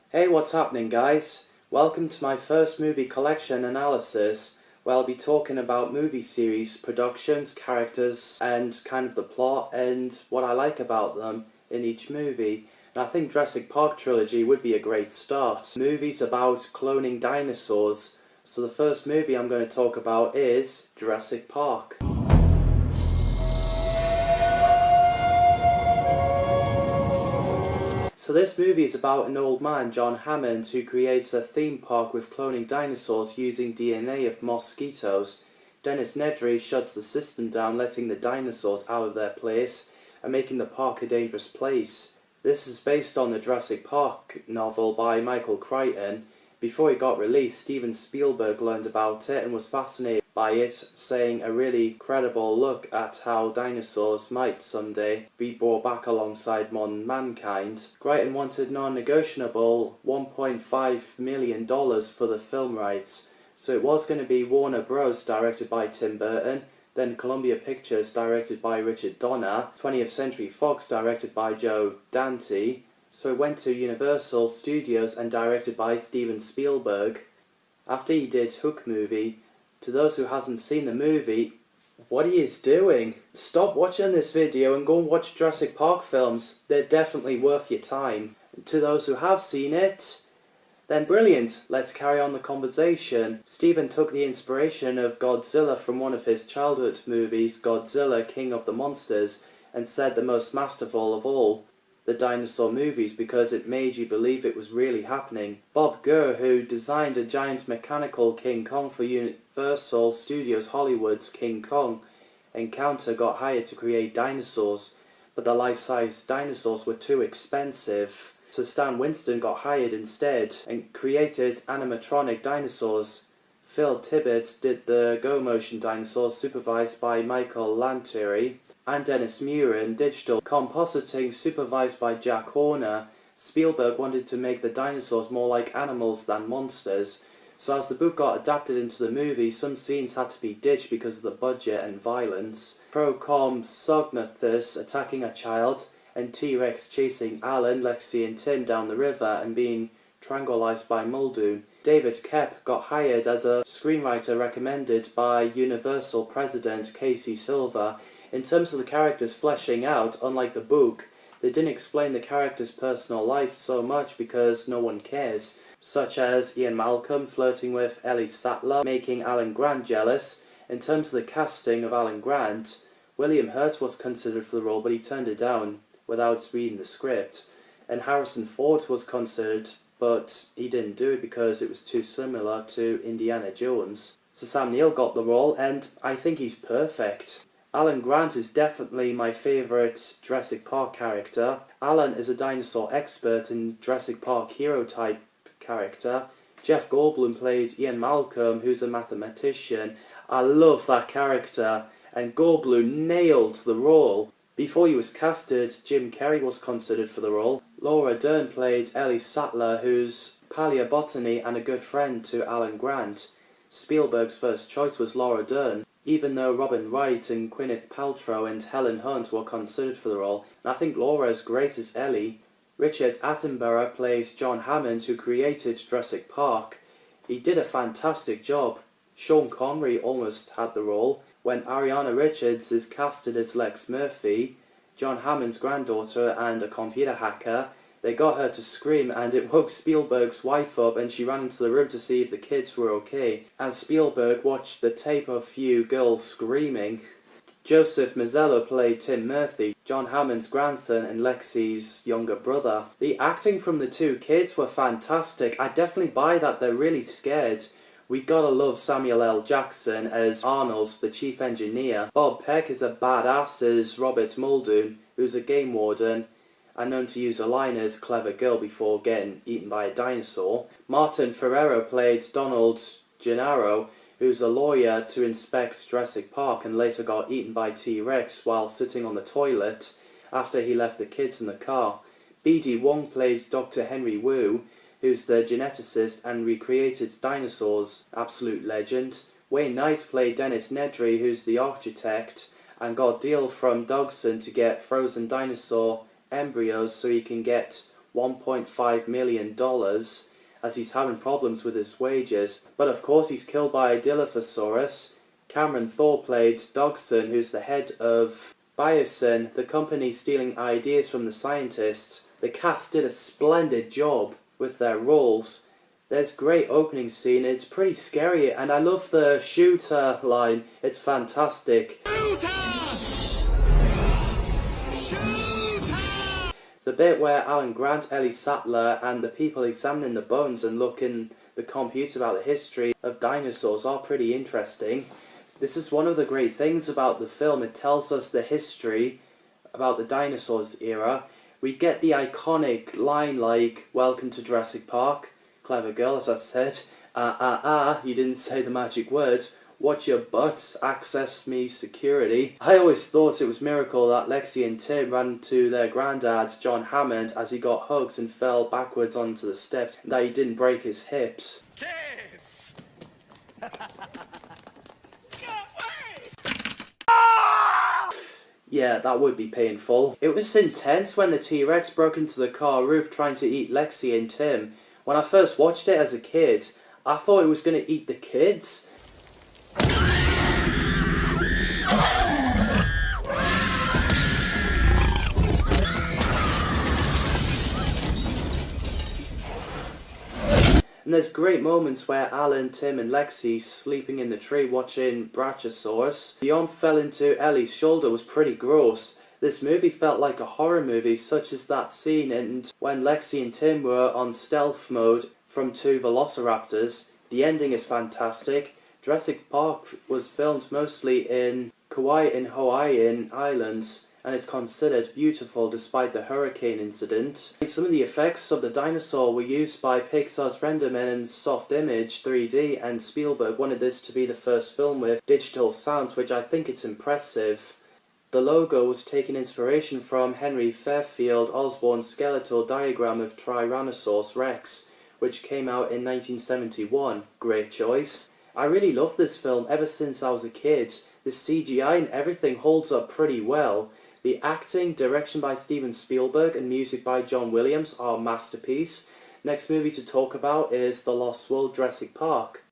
Hey, what's happening, guys? Welcome to my first movie collection analysis, where I'll be talking about movie series, productions, characters, and kind of the plot and what I like about them in each movie. And I think Jurassic Park Trilogy would be a great start. Movies about cloning dinosaurs. So the first movie I'm going to talk about is Jurassic Park. So this movie is about an old man, John Hammond, who creates a theme park with cloning dinosaurs using DNA of mosquitoes. Dennis Nedry shuts the system down, letting the dinosaurs out of their place and making the park a dangerous place. This is based on the Jurassic Park novel by Michael Crichton. Before it got released, Steven Spielberg learned about it and was fascinated by it, saying a really credible look at how dinosaurs might someday be brought back alongside modern mankind. Crichton wanted non-negotiable $1.5 million for the film rights, so it was going to be Warner Bros. Directed by Tim Burton, then Columbia Pictures directed by Richard Donner, 20th Century Fox directed by Joe Dante, so it went to Universal Studios and directed by Steven Spielberg. After he did Hook movie, to those who hasn't seen the movie, what are you doing? Stop watching this video and go and watch Jurassic Park films. They're definitely worth your time. To those who have seen it, then brilliant, let's carry on the conversation. Steven took the inspiration of Godzilla from one of his childhood movies, Godzilla, King of the Monsters, and said the most masterful of all the dinosaur movies because it made you believe it was really happening. Bob Gurr, who designed a giant mechanical King Kong for Universal Studios Hollywood's King Kong Encounter, got hired to create dinosaurs, but the life-size dinosaurs were too expensive. So Stan Winston got hired instead and created animatronic dinosaurs. Phil Tippett did the go-motion dinosaurs supervised by Michael Lantieri, and Dennis Muren, digital compositing supervised by Jack Horner. Spielberg wanted to make the dinosaurs more like animals than monsters, so as the book got adapted into the movie, some scenes had to be ditched because of the budget and violence. Procompsognathus attacking a child, and T-Rex chasing Alan, Lexi and Tim down the river and being tranquilized by Muldoon. David Koepp got hired as a screenwriter recommended by Universal president Casey Silver. In terms of the characters fleshing out, unlike the book, they didn't explain the character's personal life so much because no one cares, such as Ian Malcolm flirting with Ellie Sattler, making Alan Grant jealous. In terms of the casting of Alan Grant, William Hurt was considered for the role, but he turned it down without reading the script, and Harrison Ford was considered, but he didn't do it because it was too similar to Indiana Jones. So Sam Neill got the role, and I think he's perfect. Alan Grant is definitely my favourite Jurassic Park character. Alan is a dinosaur expert and Jurassic Park hero type character. Jeff Goldblum played Ian Malcolm, who's a mathematician. I love that character, and Goldblum nailed the role. Before he was casted, Jim Carrey was considered for the role. Laura Dern played Ellie Sattler, who's paleobotany and a good friend to Alan Grant. Spielberg's first choice was Laura Dern, even though Robin Wright and Gwyneth Paltrow and Helen Hunt were considered for the role, and I think Laura is great as Ellie. Richard Attenborough plays John Hammond, who created Jurassic Park. He did a fantastic job. Sean Connery almost had the role. When Ariana Richards is casted as Lex Murphy, John Hammond's granddaughter and a computer hacker, they got her to scream and it woke Spielberg's wife up and she ran into the room to see if the kids were okay, as Spielberg watched the tape of few girls screaming. Joseph Mazzello played Tim Murphy, John Hammond's grandson and Lexi's younger brother. The acting from the two kids were fantastic. I definitely buy that they're really scared. We gotta love Samuel L. Jackson as Arnold, the chief engineer. Bob Peck is a badass as Robert Muldoon, who's a game warden and known to use a line as clever girl before getting eaten by a dinosaur. Martin Ferrero played Donald Gennaro, who's a lawyer to inspect Jurassic Park and later got eaten by T-Rex while sitting on the toilet after he left the kids in the car. B.D. Wong plays Dr. Henry Wu, who's the geneticist and recreated dinosaurs, absolute legend. Wayne Knight played Dennis Nedry, who's the architect, and got a deal from Dodgson to get frozen dinosaur embryos so he can get $1.5 million as he's having problems with his wages. But of course he's killed by a Dilophosaurus. Cameron Thor played Dodgson, who's the head of Biosyn, the company stealing ideas from the scientists. The cast did a splendid job with their roles. There's a great opening scene, it's pretty scary, and I love the shooter line, it's fantastic. Shooter! Shooter! The bit where Alan Grant, Ellie Sattler, and the people examining the bones and looking the computer about the history of dinosaurs are pretty interesting. This is one of the great things about the film. It tells us the history about the dinosaurs era. We get the iconic line like, "Welcome to Jurassic Park." Clever girl, as I said. You didn't say the magic word. Watch your butt, access me security. I always thought it was a miracle that Lexi and Tim ran to their granddad, John Hammond, as he got hugs and fell backwards onto the steps, and that he didn't break his hips. Kids! Yeah, that would be painful. It was intense when the T-Rex broke into the car roof trying to eat Lexi and Tim. When I first watched it as a kid, I thought it was going to eat the kids. And there's great moments where Alan, Tim and Lexi sleeping in the tree watching Brachiosaurus. The arm fell into Ellie's shoulder was pretty gross. This movie felt like a horror movie, such as that scene and when Lexi and Tim were on stealth mode from two velociraptors. The ending is fantastic. Jurassic Park was filmed mostly in Kauai and Hawaiian Islands, and it's considered beautiful despite the hurricane incident. Some of the effects of the dinosaur were used by Pixar's Renderman and Soft Image 3D, and Spielberg wanted this to be the first film with digital sounds, which I think it's impressive. The logo was taking inspiration from Henry Fairfield Osborn's skeletal diagram of Tyrannosaurus Rex, which came out in 1971. Great choice. I really love this film ever since I was a kid. The CGI and everything holds up pretty well. The acting, direction by Steven Spielberg and music by John Williams are a masterpiece. Next movie to talk about is The Lost World: Jurassic Park.